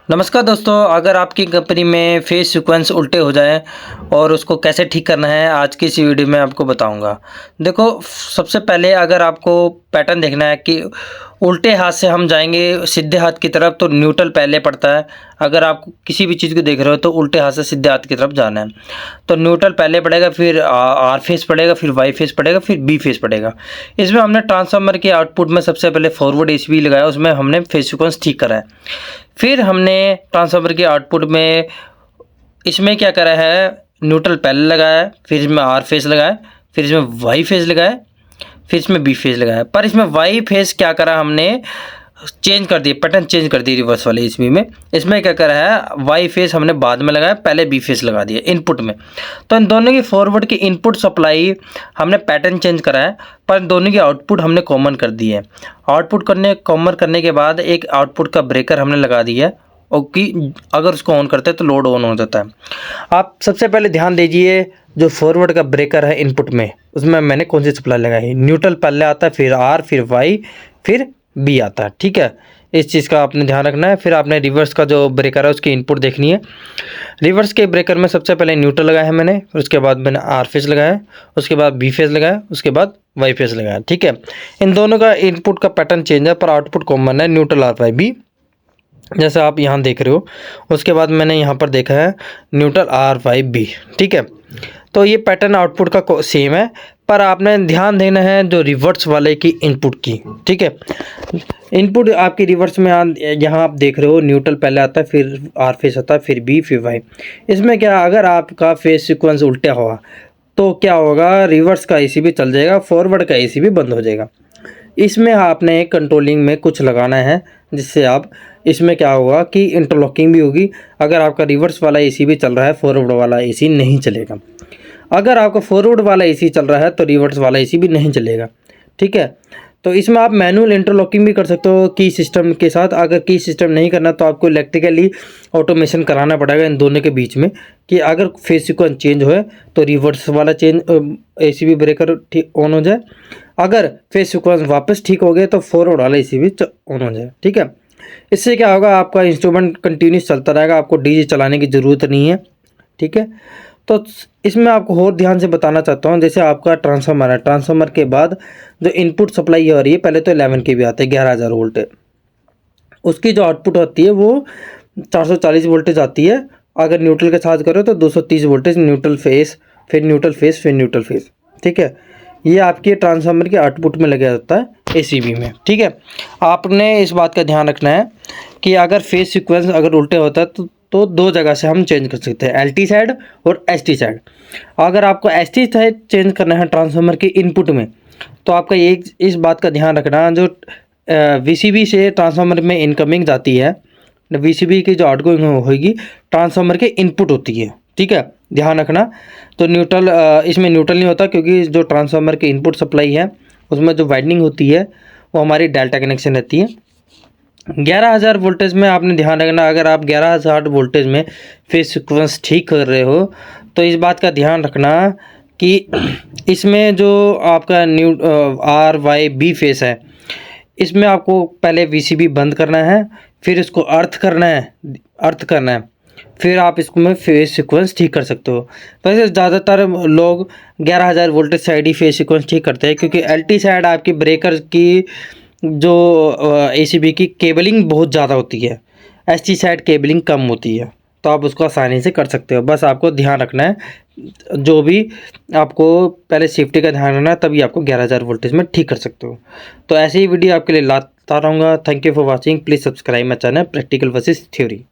नमस्कार दोस्तों, अगर आपकी कंपनी में फेस सीक्वेंस उल्टे हो जाएँ और उसको कैसे ठीक करना है, आज की इस वीडियो में आपको बताऊँगा। देखो, सबसे पहले अगर आपको पैटर्न देखना है कि उल्टे हाथ से हम जाएँगे सीधे हाथ की तरफ, तो न्यूट्रल पहले पड़ता है। अगर आप किसी भी चीज़ को देख रहे हो तो उल्टे हाथ से सीधे हाथ की तरफ जाना है। तो न्यूट्रल पहले पड़ेगा, फिर आर फेस पड़ेगा, फिर वाई फेस पड़ेगा, फिर बी फेस पड़ेगा। इसमें हमने ट्रांसफार्मर के आउटपुट में सबसे पहले फॉरवर्ड एसीबी लगाया, उसमें हमने फेस सीक्वेंस ठीक करा है। फिर हमने ट्रांसफार्मर के आउटपुट में इसमें क्या करा है, न्यूट्रल पहले लगाया, फिर इसमें आर फेस लगाया, फिर इसमें वाई फेस लगाया, फिर इसमें बी फेस लगाया। पर इसमें वाई फेस क्या करा, हमने चेंज कर दिए, पैटर्न चेंज कर दिए रिवर्स वाले इसमें इसमें क्या करा है, वाई फेस हमने बाद में लगाया, पहले बी फेस लगा दिया इनपुट में। तो इन दोनों की फॉरवर्ड की इनपुट सप्लाई हमने पैटर्न चेंज करा है, पर दोनों की आउटपुट हमने कॉमन कर दी है। आउटपुट कॉमन करने के बाद एक आउटपुट का ब्रेकर हमने लगा दिया है, और कि अगर उसको ऑन करते हैं तो लोड ऑन हो जाता है। आप सबसे पहले ध्यान दीजिए, जो फॉरवर्ड का ब्रेकर है इनपुट में, उसमें मैंने कौन सी सप्लाई लगाई। न्यूट्रल पहले आता है, फिर आर, फिर वाई, फिर बी आता है। ठीक है, इस चीज़ का आपने ध्यान रखना है। फिर आपने रिवर्स का जो ब्रेकर है उसकी इनपुट देखनी है। रिवर्स के ब्रेकर में सबसे पहले न्यूट्रल लगाया है मैंने, उसके बाद मैंने आर फेस लगाया, उसके बाद बी फेस लगाया, उसके बाद वाई फेस लगाया। ठीक है, इन दोनों का इनपुट का पैटर्न चेंज है, पर आउटपुट कॉमन है, न्यूट्रल आर वाई बी, जैसा आप यहाँ देख रहे हो। उसके बाद मैंने यहाँ पर देखा है न्यूट्रल आर वाई बी। ठीक है, तो ये पैटर्न आउटपुट का सेम है, पर आपने ध्यान देना है जो रिवर्स वाले की इनपुट की। ठीक है, इनपुट आपकी रिवर्स में यहाँ आप देख रहे हो, न्यूट्रल पहले आता है, फिर आर फेस आता है, फिर बी, फिर वाई। इसमें क्या, अगर आपका फेस सीक्वेंस उल्टा हुआ तो क्या होगा, रिवर्स का एसी भी चल जाएगा, फॉरवर्ड का एसी भी बंद हो जाएगा। इसमें आपने कंट्रोलिंग में कुछ लगाना है, जिससे आप इसमें क्या होगा कि इंटरलॉकिंग भी होगी। अगर आपका रिवर्स वाला एसी भी चल रहा है, फॉरवर्ड वाला एसी नहीं चलेगा। अगर आपका फॉरवर्ड वाला एसी चल रहा है तो रिवर्स वाला एसी भी नहीं चलेगा। ठीक है, तो इसमें आप मैनुअल इंटरलॉकिंग भी कर सकते हो की सिस्टम के साथ। अगर की सिस्टम नहीं करना तो आपको इलेक्ट्रिकली ऑटोमेशन कराना पड़ेगा इन दोनों के बीच में, कि अगर फेस सीक्वेंस चेंज हो तो रिवर्स वाला एसी भी ब्रेकर ठीक ऑन हो जाए, अगर फेस सीक्वेंस वापस ठीक हो गए तो फॉरवर्ड वाला एसी भी ऑन हो जाए। ठीक है, इससे क्या होगा, आपका इंस्ट्रूमेंट कंटिन्यूस चलता रहेगा, आपको डीजे चलाने की ज़रूरत नहीं है। ठीक है, तो इसमें आपको और ध्यान से बताना चाहता हूँ, जैसे आपका ट्रांसफार्मर है, ट्रांसफार्मर के बाद जो इनपुट सप्लाई हो रही है, पहले तो 11 के भी आते हैं, 11,000 वोल्ट। उसकी जो आउटपुट होती है वो 440 वोल्टेज आती है। अगर न्यूट्रल के साथ करो तो 230 वोल्टेज, न्यूट्रल फेस, फिर न्यूट्रल फेस, फिर न्यूट्रल फेस। ठीक है, ये आपके ट्रांसफार्मर के आउटपुट में लगा जाता है एसीबी में। ठीक है, आपने इस बात का ध्यान रखना है कि अगर फेस सीक्वेंस अगर उल्टे होता है तो दो जगह से हम चेंज कर सकते हैं, एलटी साइड और एसटी साइड। अगर आपको एसटी साइड चेंज करना है ट्रांसफार्मर के इनपुट में, तो आपका एक इस बात का ध्यान रखना, जो वीसीबी से ट्रांसफार्मर में इनकमिंग जाती है, वीसीबी की जो आउटगोइंग होगी ट्रांसफार्मर के इनपुट होती है। ठीक है, ध्यान रखना। तो न्यूट्रल, इसमें न्यूट्रल नहीं होता, क्योंकि जो ट्रांसफार्मर की इनपुट सप्लाई है उसमें जो वाइंडिंग होती है वो हमारी डेल्टा कनेक्शन रहती है। 11,000 वोल्टेज में आपने ध्यान रखना, अगर आप 11,000 वोल्टेज में फेस सीक्वेंस ठीक कर रहे हो तो इस बात का ध्यान रखना कि इसमें जो आपका आर वाई बी फेस है, इसमें आपको पहले वीसीबी बंद करना है, फिर इसको अर्थ करना है, फिर आप इसको में फेस सीक्वेंस ठीक कर सकते हो। वैसे ज़्यादातर लोग 11,000 वोल्टेज साइड ही फेस सीक्वेंस ठीक करते हैं, क्योंकि एलटी साइड आपकी ब्रेकर की जो एसीबी की केबलिंग बहुत ज़्यादा होती है, एसटी साइड केबलिंग कम होती है, तो आप उसको आसानी से कर सकते हो। बस आपको ध्यान रखना है, जो भी आपको पहले सेफ्टी का ध्यान रखना है, तभी आपको 11,000 वोल्टेज में ठीक कर सकते हो। तो ऐसे ही वीडियो आपके लिए लाता रहूँगा। Thank you for watching, please subscribe my channel practical versus theory.